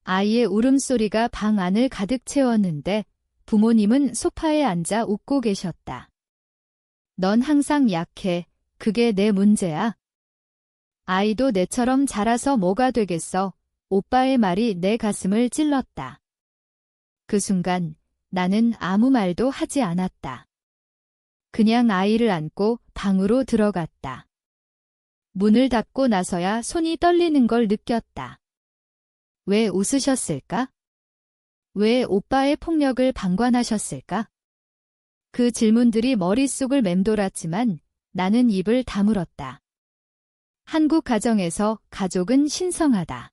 아이의 울음소리가 방 안을 가득 채웠는데 부모님은 소파에 앉아 웃고 계셨다. 넌 항상 약해. 그게 내 문제야. 아이도 내처럼 자라서 뭐가 되겠어. 오빠의 말이 내 가슴을 찔렀다. 그 순간 나는 아무 말도 하지 않았다. 그냥 아이를 안고 방으로 들어갔다. 문을 닫고 나서야 손이 떨리는 걸 느꼈다. 왜 웃으셨을까? 왜 오빠의 폭력을 방관하셨을까? 그 질문들이 머릿속을 맴돌았지만 나는 입을 다물었다. 한국 가정에서 가족은 신성하다.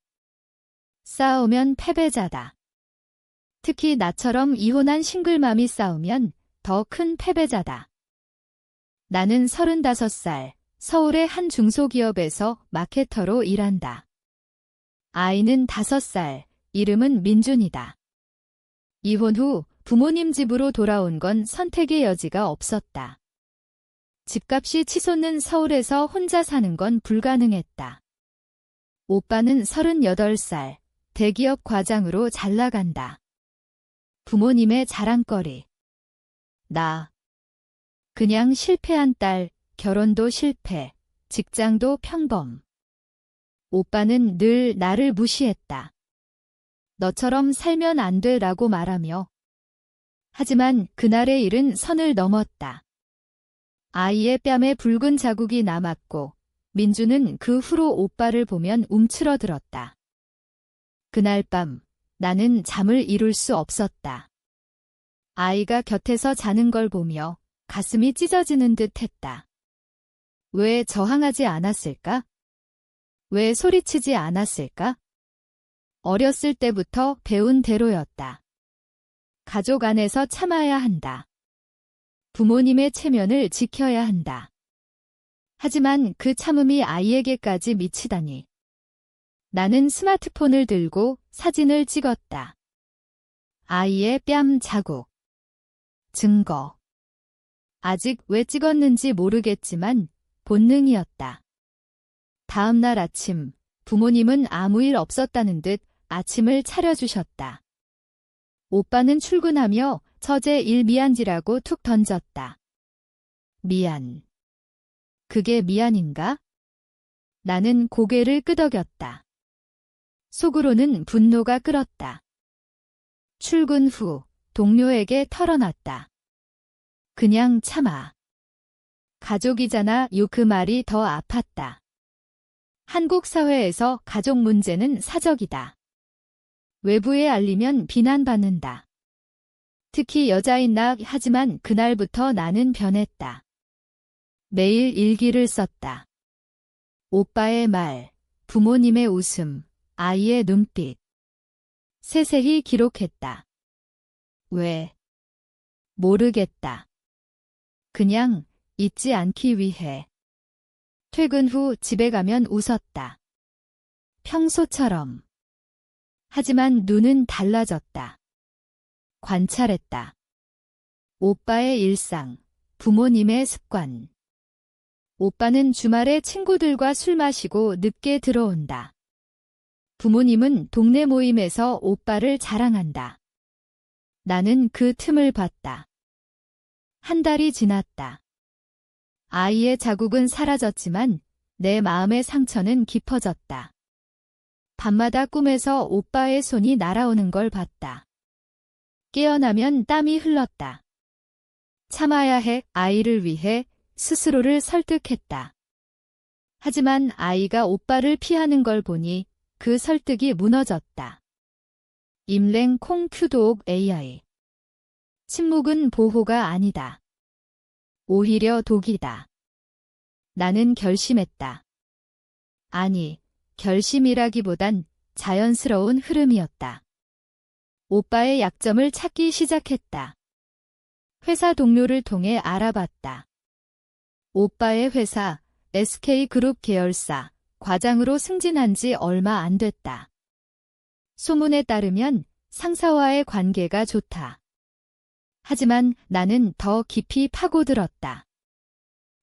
싸우면 패배자다. 특히 나처럼 이혼한 싱글맘이 싸우면 더 큰 패배자다. 나는 35살, 서울의 한 중소기업에서 마케터로 일한다. 아이는 5살, 이름은 민준이다. 이혼 후 부모님 집으로 돌아온 건 선택의 여지가 없었다. 집값이 치솟는 서울에서 혼자 사는 건 불가능했다. 오빠는 38살, 대기업 과장으로 잘 나간다. 부모님의 자랑거리. 나. 그냥 실패한 딸, 결혼도 실패, 직장도 평범. 오빠는 늘 나를 무시했다. 너처럼 살면 안 돼 라고 말하며. 하지만 그날의 일은 선을 넘었다. 아이의 뺨에 붉은 자국이 남았고 민주는 그 후로 오빠를 보면 움츠러들었다. 그날 밤 나는 잠을 이룰 수 없었다. 아이가 곁에서 자는 걸 보며 가슴이 찢어지는 듯 했다. 왜 저항하지 않았을까? 왜 소리치지 않았을까? 어렸을 때부터 배운 대로였다. 가족 안에서 참아야 한다. 부모님의 체면을 지켜야 한다. 하지만 그 참음이 아이에게까지 미치다니. 나는 스마트폰을 들고 사진을 찍었다. 아이의 뺨 자국. 증거. 아직 왜 찍었는지 모르겠지만 본능이었다. 다음 날 아침, 부모님은 아무 일 없었다는 듯 아침을 차려주셨다. 오빠는 출근하며 처제 일 미안지라고 툭 던졌다. 미안. 그게 미안인가? 나는 고개를 끄덕였다. 속으로는 분노가 끓었다. 출근 후 동료에게 털어놨다. 그냥 참아. 가족이잖아. 그 말이 더 아팠다. 한국 사회에서 가족 문제는 사적이다. 외부에 알리면 비난받는다. 특히 여자인 나. 하지만 그날부터 나는 변했다. 매일 일기를 썼다. 오빠의 말, 부모님의 웃음, 아이의 눈빛. 세세히 기록했다. 왜? 모르겠다. 그냥 잊지 않기 위해. 퇴근 후 집에 가면 웃었다. 평소처럼. 하지만 눈은 달라졌다. 관찰했다. 오빠의 일상, 부모님의 습관. 오빠는 주말에 친구들과 술 마시고 늦게 들어온다. 부모님은 동네 모임에서 오빠를 자랑한다. 나는 그 틈을 봤다. 한 달이 지났다. 아이의 자국은 사라졌지만 내 마음의 상처는 깊어졌다. 밤마다 꿈에서 오빠의 손이 날아오는 걸 봤다. 깨어나면 땀이 흘렀다. 참아야 해. 아이를 위해 스스로를 설득했다. 하지만 아이가 오빠를 피하는 걸 보니 그 설득이 무너졌다. 임랭 콩큐도옥 AI. 침묵은 보호가 아니다. 오히려 독이다. 나는 결심했다. 아니, 결심이라기보단 자연스러운 흐름이었다. 오빠의 약점을 찾기 시작했다. 회사 동료를 통해 알아봤다. 오빠의 회사, SK그룹 계열사, 과장으로 승진한 지 얼마 안 됐다. 소문에 따르면 상사와의 관계가 좋다. 하지만 나는 더 깊이 파고들었다.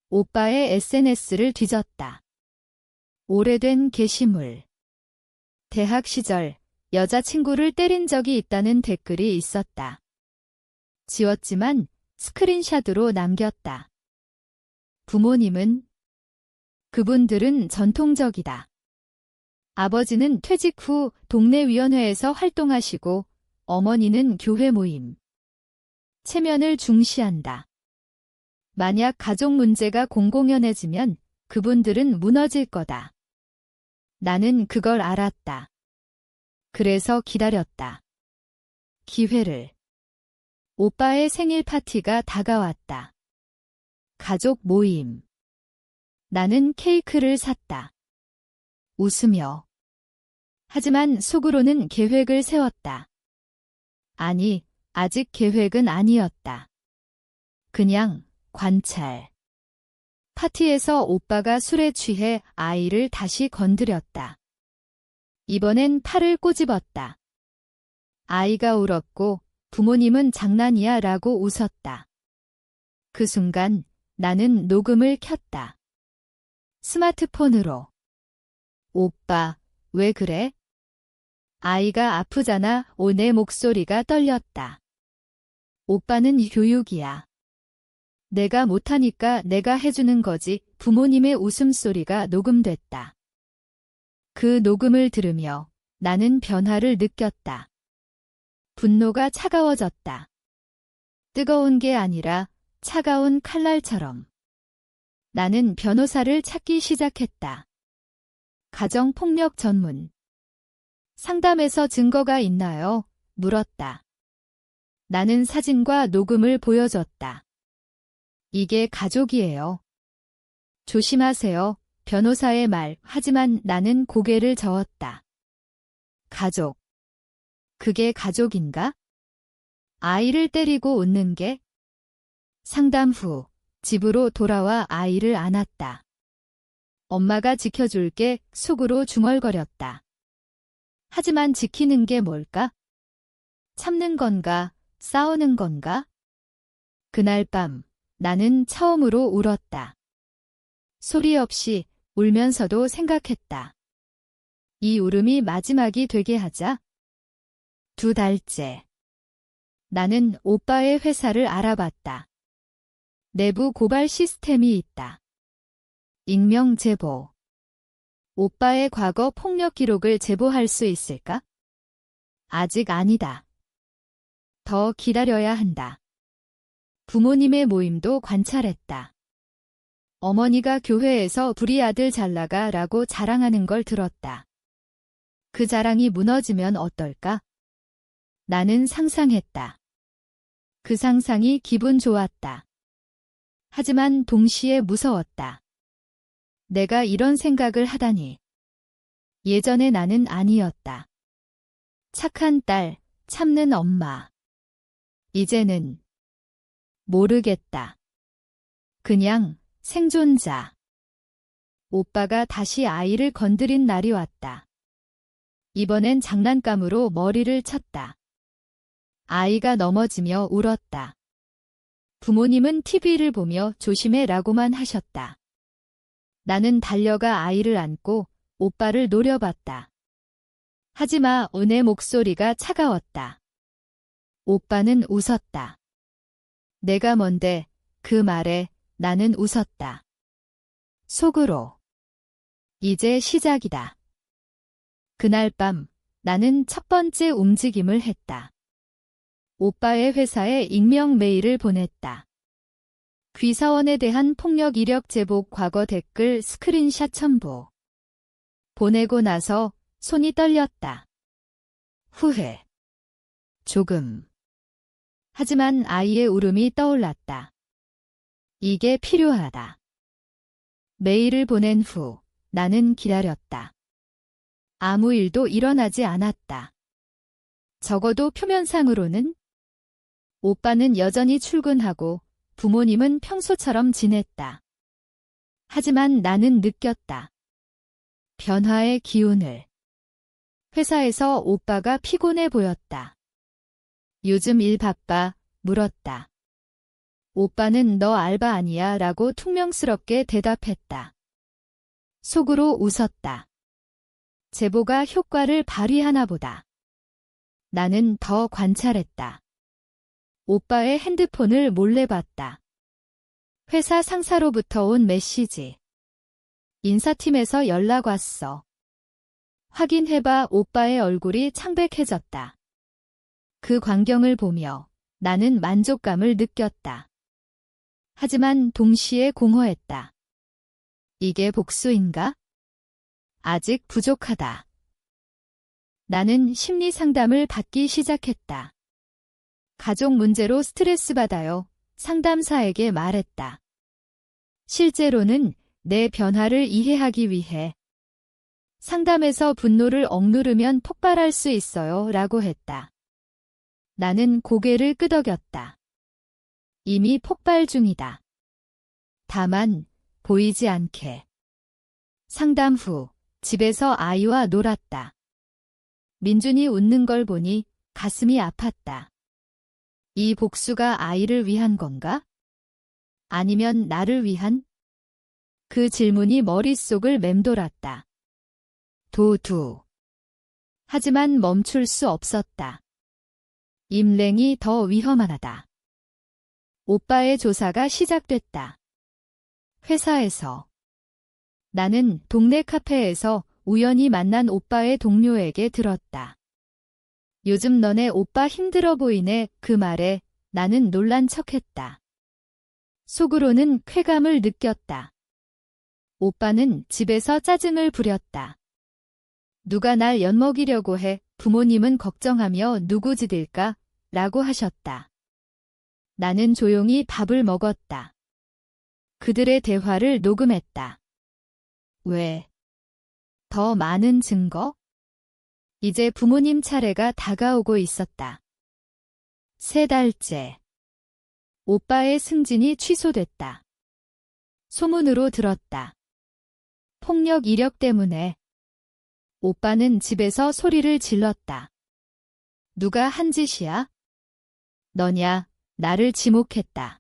오빠의 SNS를 뒤졌다. 오래된 게시물. 대학 시절 여자친구를 때린 적이 있다는 댓글이 있었다. 지웠지만 스크린샷으로 남겼다. 부모님은 그분들은 전통적이다. 아버지는 퇴직 후 동네 위원회에서 활동하시고 어머니는 교회 모임, 체면을 중시한다. 만약 가족 문제가 공공연해지면 그분들은 무너질 거다. 나는 그걸 알았다. 그래서 기다렸다. 기회를. 오빠의 생일 파티가 다가왔다. 가족 모임. 나는 케이크를 샀다. 웃으며. 하지만 속으로는 계획을 세웠다. 아니, 아직 계획은 아니었다. 그냥 관찰. 파티에서 오빠가 술에 취해 아이를 다시 건드렸다. 이번엔 팔을 꼬집었다. 아이가 울었고 부모님은 장난이야 라고 웃었다. 그 순간 나는 녹음을 켰다. 스마트폰으로. 오빠, 왜 그래? 아이가 아프잖아. 내 목소리가 떨렸다. 오빠는 교육이야. 내가 못하니까 내가 해주는 거지. 부모님의 웃음소리가 녹음됐다. 그 녹음을 들으며 나는 변화를 느꼈다. 분노가 차가워졌다. 뜨거운 게 아니라 차가운 칼날처럼. 나는 변호사를 찾기 시작했다. 가정폭력 전문. 상담에서 증거가 있나요? 물었다. 나는 사진과 녹음을 보여줬다. 이게 가족이에요. 조심하세요. 변호사의 말. 하지만 나는 고개를 저었다. 가족. 그게 가족인가? 아이를 때리고 웃는 게? 상담 후 집으로 돌아와 아이를 안았다. 엄마가 지켜줄게. 속으로 중얼거렸다. 하지만 지키는 게 뭘까? 참는 건가? 싸우는 건가? 그날 밤 나는 처음으로 울었다. 소리 없이 울면서도 생각했다. 이 울음이 마지막이 되게 하자. 2달째. 나는 오빠의 회사를 알아봤다. 내부 고발 시스템이 있다. 익명 제보. 오빠의 과거 폭력 기록을 제보할 수 있을까? 아직 아니다. 더 기다려야 한다. 부모님의 모임도 관찰했다. 어머니가 교회에서 불이 아들 잘 나가라고 자랑하는 걸 들었다. 그 자랑이 무너지면 어떨까? 나는 상상했다. 그 상상이 기분 좋았다. 하지만 동시에 무서웠다. 내가 이런 생각을 하다니. 예전의 나는 아니었다. 착한 딸, 참는 엄마. 이제는 모르겠다. 그냥 생존자. 오빠가 다시 아이를 건드린 날이 왔다. 이번엔 장난감으로 머리를 쳤다. 아이가 넘어지며 울었다. 부모님은 TV를 보며 조심해라고만 하셨다. 나는 달려가 아이를 안고 오빠를 노려봤다. 하지마. 내 목소리가 차가웠다. 오빠는 웃었다. 내가 뭔데? 그 말에 나는 웃었다. 속으로. 이제 시작이다. 그날 밤 나는 첫 번째 움직임을 했다. 오빠의 회사에 익명 메일을 보냈다. 귀사원에 대한 폭력 이력 제보 과거 댓글 스크린샷 첨부. 보내고 나서 손이 떨렸다. 후회. 조금. 하지만 아이의 울음이 떠올랐다. 이게 필요하다. 메일을 보낸 후 나는 기다렸다. 아무 일도 일어나지 않았다. 적어도 표면상으로는. 오빠는 여전히 출근하고 부모님은 평소처럼 지냈다. 하지만 나는 느꼈다. 변화의 기운을. 회사에서 오빠가 피곤해 보였다. 요즘 일 바빠? 물었다. 오빠는 너 알바 아니야 라고 퉁명스럽게 대답했다. 속으로 웃었다. 제보가 효과를 발휘하나 보다. 나는 더 관찰했다. 오빠의 핸드폰을 몰래 봤다. 회사 상사로부터 온 메시지. 인사팀에서 연락 왔어. 확인해봐. 오빠의 얼굴이 창백해졌다. 그 광경을 보며 나는 만족감을 느꼈다. 하지만 동시에 공허했다. 이게 복수인가? 아직 부족하다. 나는 심리 상담을 받기 시작했다. 가족 문제로 스트레스 받아요. 상담사에게 말했다. 실제로는 내 변화를 이해하기 위해 상담에서 분노를 억누르면 폭발할 수 있어요. 라고 했다. 나는 고개를 끄덕였다. 이미 폭발 중이다. 다만 보이지 않게. 상담 후 집에서 아이와 놀았다. 민준이 웃는 걸 보니 가슴이 아팠다. 이 복수가 아이를 위한 건가? 아니면 나를 위한? 그 질문이 머릿속을 맴돌았다. 도두. 하지만 멈출 수 없었다. 임랭이 더 위험하다. 오빠의 조사가 시작됐다. 회사에서. 나는 동네 카페에서 우연히 만난 오빠의 동료에게 들었다. 요즘 너네 오빠 힘들어 보이네. 그 말에 나는 놀란 척했다. 속으로는 쾌감을 느꼈다. 오빠는 집에서 짜증을 부렸다. 누가 날 엿먹이려고 해. 부모님은 걱정하며 누구 지딜까? 라고 하셨다. 나는 조용히 밥을 먹었다. 그들의 대화를 녹음했다. 왜? 더 많은 증거? 이제 부모님 차례가 다가오고 있었다. 3달째. 오빠의 승진이 취소됐다. 소문으로 들었다. 폭력 이력 때문에. 오빠는 집에서 소리를 질렀다. 누가 한 짓이야? 너냐? 나를 지목했다.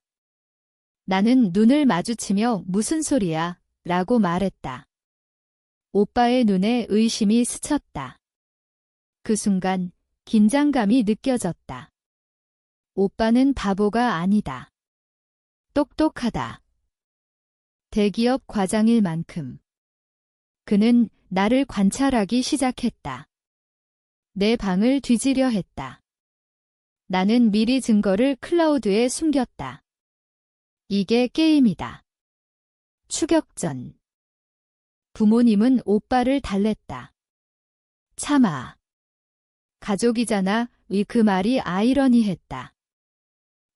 나는 눈을 마주치며 무슨 소리야? 라고 말했다. 오빠의 눈에 의심이 스쳤다. 그 순간 긴장감이 느껴졌다. 오빠는 바보가 아니다. 똑똑하다. 대기업 과장일 만큼. 그는 나를 관찰하기 시작했다. 내 방을 뒤지려 했다. 나는 미리 증거를 클라우드에 숨겼다. 이게 게임이다. 추격전. 부모님은 오빠를 달랬다. 참아. 가족이잖아. 그 말이 아이러니했다.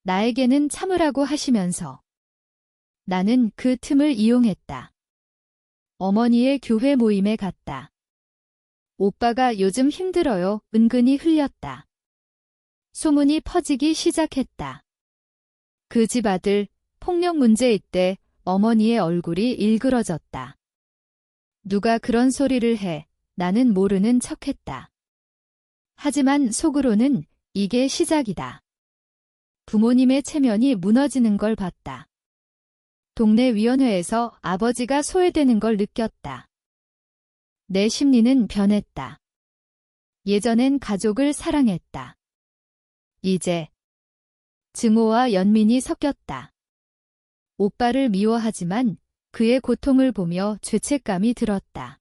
나에게는 참으라고 하시면서. 나는 그 틈을 이용했다. 어머니의 교회 모임에 갔다. 오빠가 요즘 힘들어요. 은근히 흘렸다. 소문이 퍼지기 시작했다. 그 집 아들 폭력 문제 있대. 어머니의 얼굴이 일그러졌다. 누가 그런 소리를 해. 나는 모르는 척했다. 하지만 속으로는 이게 시작이다. 부모님의 체면이 무너지는 걸 봤다. 동네 위원회에서 아버지가 소외되는 걸 느꼈다. 내 심리는 변했다. 예전엔 가족을 사랑했다. 이제 증오와 연민이 섞였다. 오빠를 미워하지만 그의 고통을 보며 죄책감이 들었다.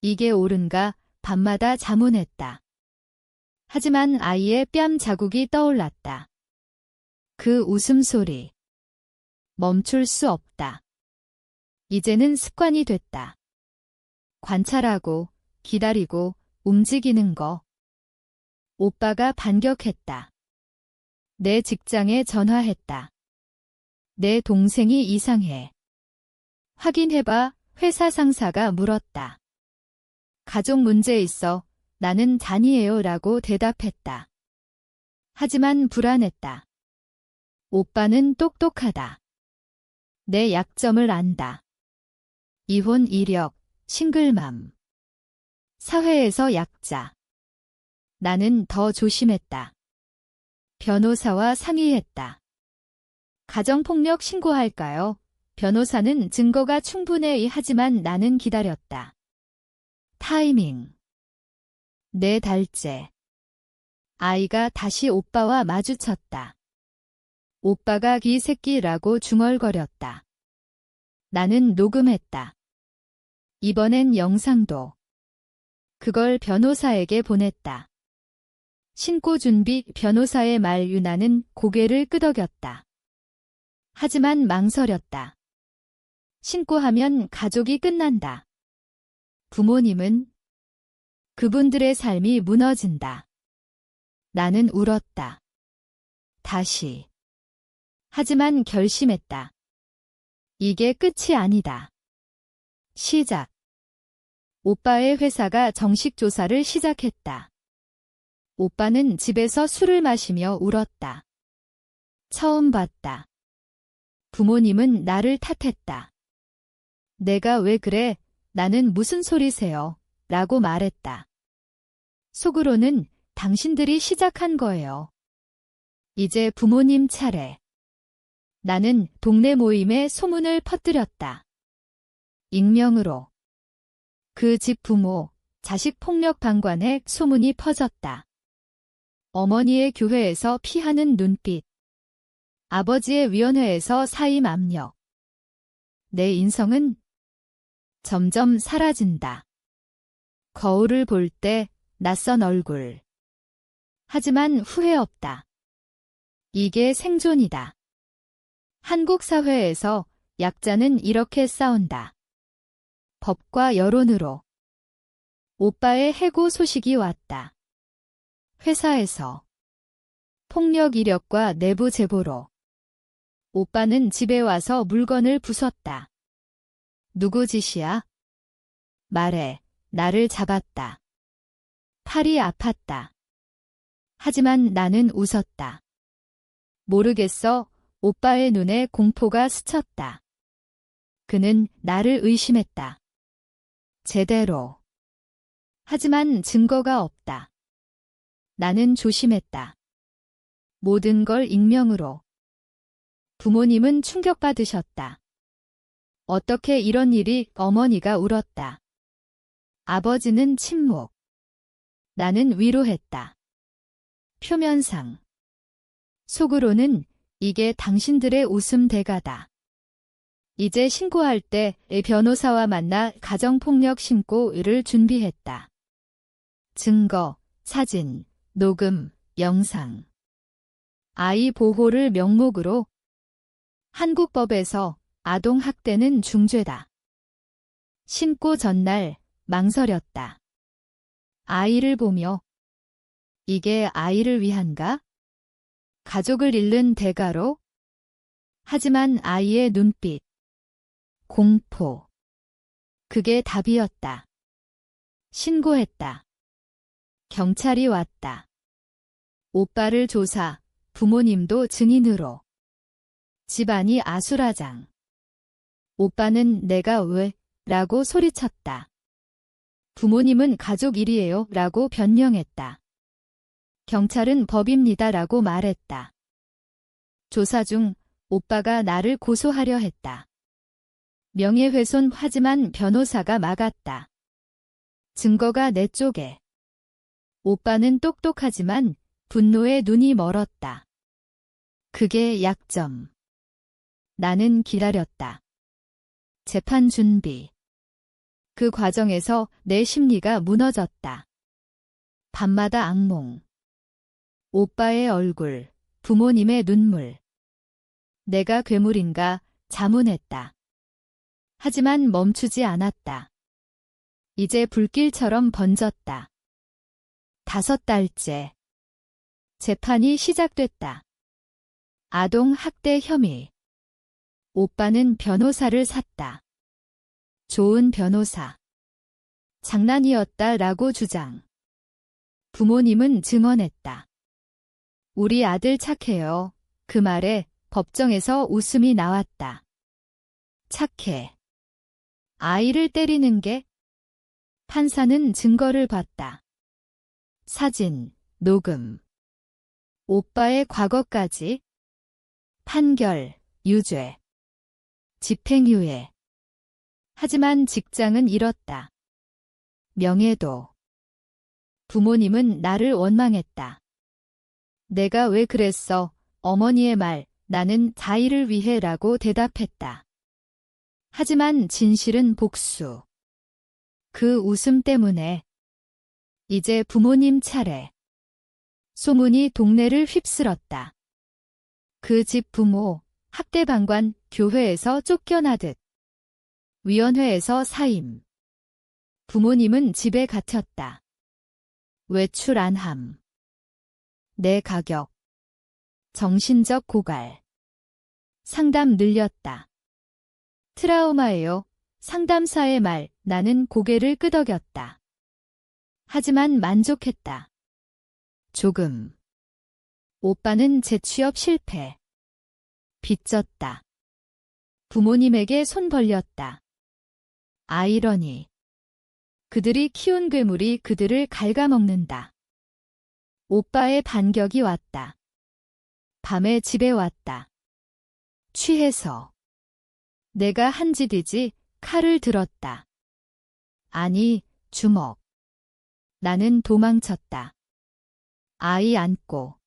이게 옳은가? 밤마다 자문했다. 하지만 아이의 뺨 자국이 떠올랐다. 그 웃음소리. 멈출 수 없다. 이제는 습관이 됐다. 관찰하고, 기다리고, 움직이는 거. 오빠가 반격했다. 내 직장에 전화했다. 내 동생이 이상해. 확인해봐. 회사 상사가 물었다. 가족 문제 있어. 나는 잔이에요. 라고 대답했다. 하지만 불안했다. 오빠는 똑똑하다. 내 약점을 안다. 이혼 이력, 싱글맘. 사회에서 약자. 나는 더 조심했다. 변호사와 상의했다. 가정폭력 신고할까요? 변호사는 증거가 충분해. 하지만 나는 기다렸다. 타이밍. 4달째. 아이가 다시 오빠와 마주쳤다. 오빠가 이 새끼라고 중얼거렸다. 나는 녹음했다. 이번엔 영상도. 그걸 변호사에게 보냈다. 신고 준비 변호사의 말 유나는 고개를 끄덕였다. 하지만 망설였다. 신고하면 가족이 끝난다. 부모님은 그분들의 삶이 무너진다. 나는 울었다. 다시. 하지만 결심했다. 이게 끝이 아니다. 시작. 오빠의 회사가 정식 조사를 시작했다. 오빠는 집에서 술을 마시며 울었다. 처음 봤다. 부모님은 나를 탓했다. 내가 왜 그래? 나는 무슨 소리세요? 라고 말했다. 속으로는 당신들이 시작한 거예요. 이제 부모님 차례. 나는 동네 모임에 소문을 퍼뜨렸다. 익명으로. 그 집 부모, 자식 폭력 방관에 소문이 퍼졌다. 어머니의 교회에서 피하는 눈빛. 아버지의 위원회에서 사임 압력. 내 인성은 점점 사라진다. 거울을 볼 때 낯선 얼굴. 하지만 후회 없다. 이게 생존이다. 한국 사회에서 약자는 이렇게 싸운다. 법과 여론으로. 오빠의 해고 소식이 왔다. 회사에서. 폭력 이력과 내부 제보로. 오빠는 집에 와서 물건을 부쉈다. 누구 짓이야? 말해. 나를 잡았다. 팔이 아팠다. 하지만 나는 웃었다. 모르겠어. 오빠의 눈에 공포가 스쳤다. 그는 나를 의심했다. 제대로. 하지만 증거가 없다. 나는 조심했다. 모든 걸 익명으로. 부모님은 충격받으셨다. 어떻게 이런 일이? 어머니가 울었다. 아버지는 침묵. 나는 위로했다. 표면상. 속으로는 이게 당신들의 웃음 대가다. 이제 신고할 때 변호사와 만나 가정폭력 신고를 준비했다. 증거, 사진, 녹음, 영상. 아이 보호를 명목으로. 한국법에서 아동학대는 중죄다. 신고 전날 망설였다. 아이를 보며 이게 아이를 위한가? 가족을 잃는 대가로? 하지만 아이의 눈빛. 공포. 그게 답이었다. 신고했다. 경찰이 왔다. 오빠를 조사, 부모님도 증인으로. 집안이 아수라장. 오빠는 내가 왜? 라고 소리쳤다. 부모님은 가족 일이에요 라고 변명했다. 경찰은 법입니다 라고 말했다. 조사 중 오빠가 나를 고소하려 했다. 명예훼손 하지만 변호사가 막았다. 증거가 내 쪽에. 오빠는 똑똑하지만 분노에 눈이 멀었다. 그게 약점. 나는 기다렸다. 재판 준비. 그 과정에서 내 심리가 무너졌다. 밤마다 악몽. 오빠의 얼굴, 부모님의 눈물. 내가 괴물인가 자문했다. 하지만 멈추지 않았다. 이제 불길처럼 번졌다. 5달째. 재판이 시작됐다. 아동 학대 혐의. 오빠는 변호사를 샀다. 좋은 변호사. 장난이었다라고 주장. 부모님은 증언했다. 우리 아들 착해요. 그 말에 법정에서 웃음이 나왔다. 착해. 아이를 때리는 게? 판사는 증거를 봤다. 사진, 녹음. 오빠의 과거까지. 판결, 유죄. 집행유예. 하지만 직장은 잃었다. 명예도. 부모님은 나를 원망했다. 내가 왜 그랬어? 어머니의 말, 나는 자의를 위해라고 대답했다. 하지만 진실은 복수. 그 웃음 때문에. 이제 부모님 차례. 소문이 동네를 휩쓸었다. 그 집 부모, 학대방관, 교회에서 쫓겨나듯. 위원회에서 사임. 부모님은 집에 갇혔다. 외출 안함. 내 가격. 정신적 고갈. 상담 늘렸다. 트라우마예요. 상담사의 말, 나는 고개를 끄덕였다. 하지만 만족했다. 조금. 오빠는 재취업 실패. 빚졌다. 부모님에게 손 벌렸다. 아이러니. 그들이 키운 괴물이 그들을 갉아먹는다. 오빠의 반격이 왔다. 밤에 집에 왔다. 취해서. 내가 한 짓이지 칼을 들었다. 아니, 주먹. 나는 도망쳤다. 아이 안고.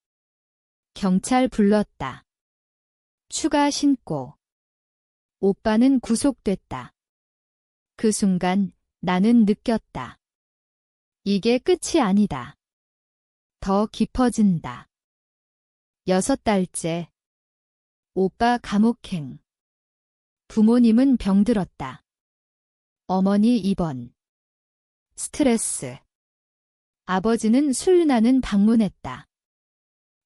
경찰 불렀다. 추가 신고. 오빠는 구속됐다. 그 순간 나는 느꼈다. 이게 끝이 아니다. 더 깊어진다. 6달째. 오빠 감옥행. 부모님은 병들었다. 어머니 입원. 스트레스. 아버지는 술 나는 방문했다.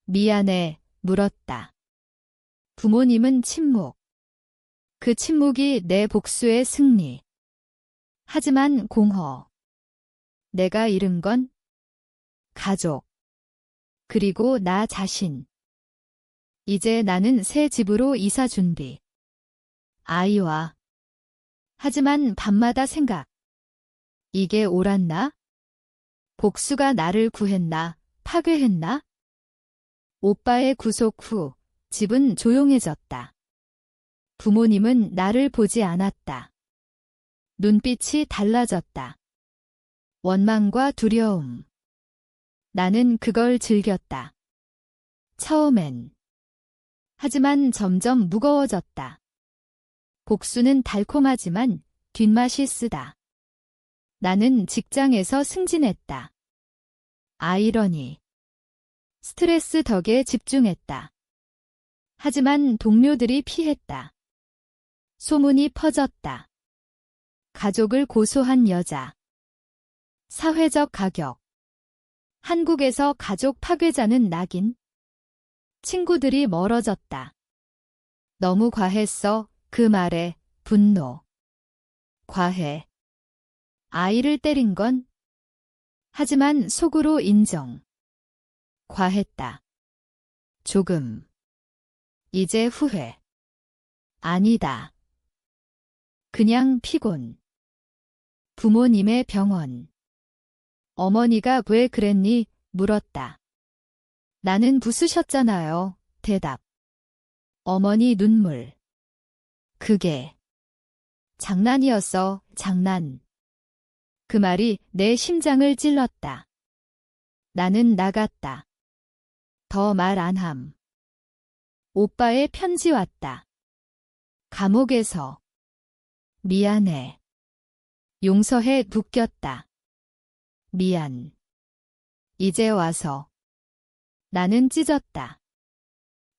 미안해, 물었다. 부모님은 침묵. 그 침묵이 내 복수의 승리. 하지만 공허. 내가 잃은 건 가족. 그리고 나 자신. 이제 나는 새 집으로 이사 준비. 아이와. 하지만 밤마다 생각. 이게 옳았나? 복수가 나를 구했나? 파괴했나? 오빠의 구속 후 집은 조용해졌다. 부모님은 나를 보지 않았다. 눈빛이 달라졌다. 원망과 두려움. 나는 그걸 즐겼다. 처음엔. 하지만 점점 무거워졌다. 복수는 달콤하지만 뒷맛이 쓰다. 나는 직장에서 승진했다. 아이러니. 스트레스 덕에 집중했다. 하지만 동료들이 피했다. 소문이 퍼졌다. 가족을 고소한 여자. 사회적 가격. 한국에서 가족 파괴자는 낙인. 친구들이 멀어졌다. 너무 과했어. 그 말에 분노. 과해. 아이를 때린 건? 하지만 속으로 인정. 과했다. 조금. 이제 후회. 아니다. 그냥 피곤. 부모님의 병원. 어머니가 왜 그랬니? 물었다. 나는 부수셨잖아요. 대답. 어머니 눈물. 그게 장난이었어, 장난. 그 말이 내 심장을 찔렀다. 나는 나갔다. 더 말 안 함. 오빠의 편지 왔다. 감옥에서. 미안해. 용서해 묶였다. 미안. 이제 와서. 나는 찢었다.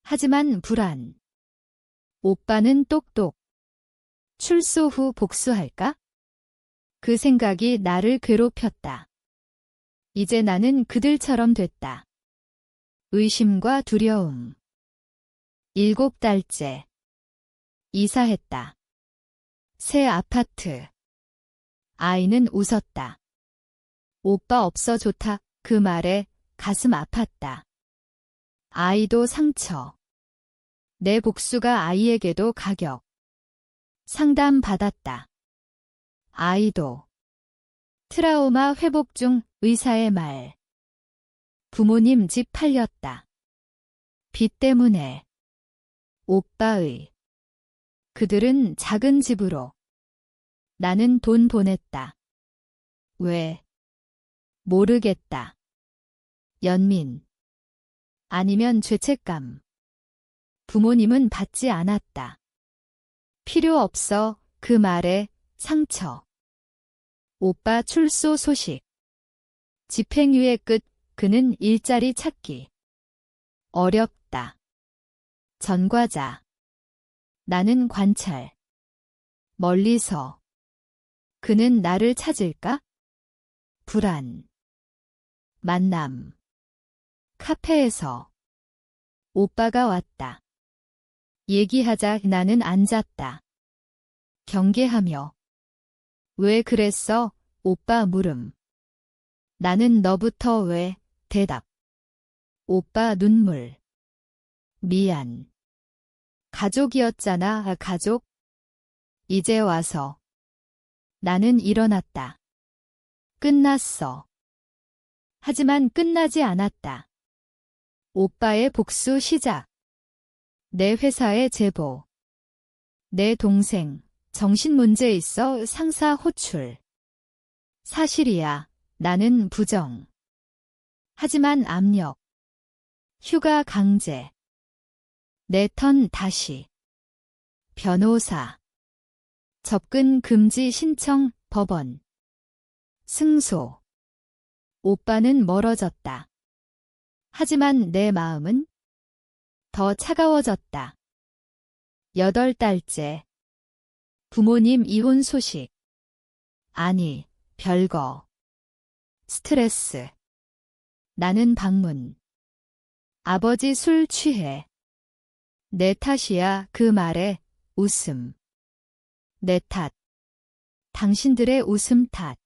하지만 불안. 오빠는 똑똑. 출소 후 복수할까? 그 생각이 나를 괴롭혔다. 이제 나는 그들처럼 됐다. 의심과 두려움. 7달째. 이사했다. 새 아파트. 아이는 웃었다. 오빠 없어 좋다. 그 말에 가슴 아팠다. 아이도 상처. 내 복수가 아이에게도 가격. 상담 받았다. 아이도. 트라우마 회복 중. 의사의 말. 부모님 집 팔렸다. 빚 때문에. 오빠의. 그들은 작은 집으로. 나는 돈 보냈다. 왜? 모르겠다. 연민. 아니면 죄책감. 부모님은 받지 않았다. 필요 없어. 그 말에 상처. 오빠 출소 소식. 집행유예 끝. 그는 일자리 찾기. 어렵다. 전과자. 나는 관찰. 멀리서. 그는 나를 찾을까? 불안. 만남. 카페에서. 오빠가 왔다. 얘기하자. 나는 앉았다. 경계하며. 왜 그랬어? 오빠 물음. 나는 너부터 왜? 대답. 오빠 눈물. 미안. 가족이었잖아. 가족? 이제 와서. 나는 일어났다. 끝났어. 하지만 끝나지 않았다. 오빠의 복수 시작. 내 회사에 제보. 내 동생, 정신문제 있어. 상사 호출. 사실이야. 나는 부정. 하지만 압력. 휴가 강제. 내 턴 다시. 변호사. 접근 금지 신청. 법원. 승소. 오빠는 멀어졌다. 하지만 내 마음은 더 차가워졌다. 8달째. 부모님 이혼 소식. 아니, 별거. 스트레스. 나는 방문. 아버지 술 취해. 내 탓이야. 그 말에 웃음. 내 탓. 당신들의 웃음 탓.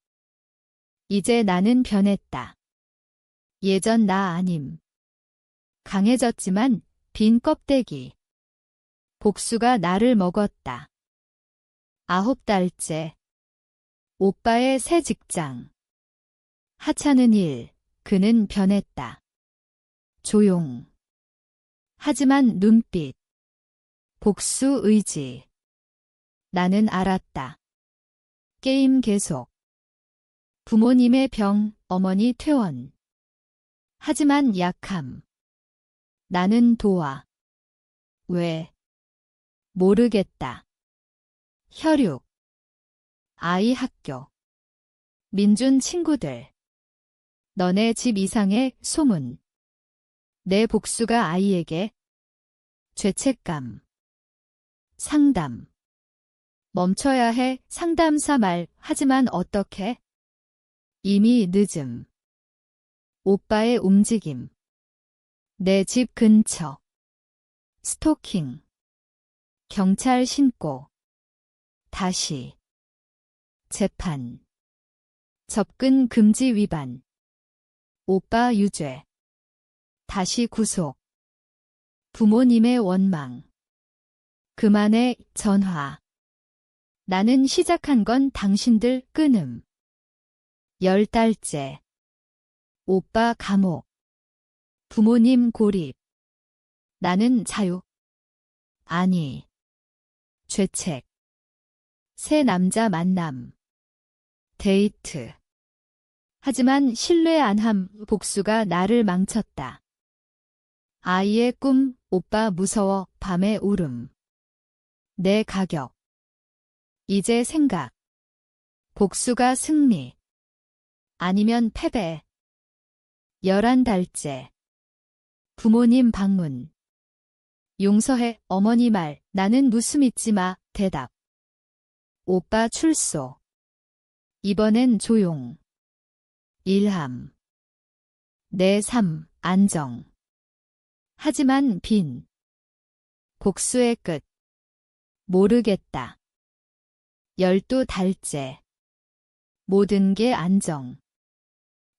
이제 나는 변했다. 예전 나 아님. 강해졌지만 빈 껍데기. 복수가 나를 먹었다. 9달째. 오빠의 새 직장. 하찮은 일. 그는 변했다. 조용. 하지만 눈빛. 복수 의지. 나는 알았다. 게임 계속. 부모님의 병, 어머니 퇴원. 하지만 약함. 나는 도와. 왜? 모르겠다. 혈육. 아이 학교. 민준 친구들. 너네 집 이상의 소문. 내 복수가 아이에게. 죄책감. 상담. 멈춰야 해. 상담사 말. 하지만 어떻게? 이미 늦음. 오빠의 움직임. 내 집 근처. 스토킹. 경찰 신고. 다시. 재판. 접근 금지 위반. 오빠 유죄. 다시 구속. 부모님의 원망. 그만해. 전화. 나는 시작한 건 당신들 끊음. 10달째. 오빠 감옥. 부모님 고립. 나는 자유. 아니. 죄책. 새 남자 만남. 데이트. 하지만 신뢰 안함. 복수가 나를 망쳤다. 아이의 꿈. 오빠 무서워. 밤의 울음. 내 가격. 이제 생각. 복수가 승리. 아니면 패배. 11달째. 부모님 방문. 용서해. 어머니 말. 나는 무수 믿지 마. 대답. 오빠 출소. 이번엔 조용. 일함. 내 삶. 안정. 하지만 빈. 복수의 끝. 모르겠다. 12달째. 모든 게 안정.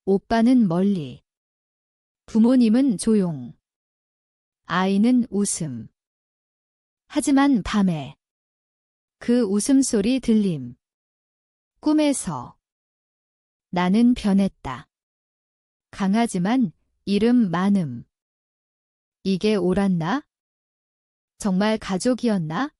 오빠는 멀리. 부모님은 조용. 아이는 웃음. 하지만 밤에. 그 웃음소리 들림. 꿈에서. 나는 변했다. 강하지만 이름 많음. 이게 옳았나? 정말 가족이었나?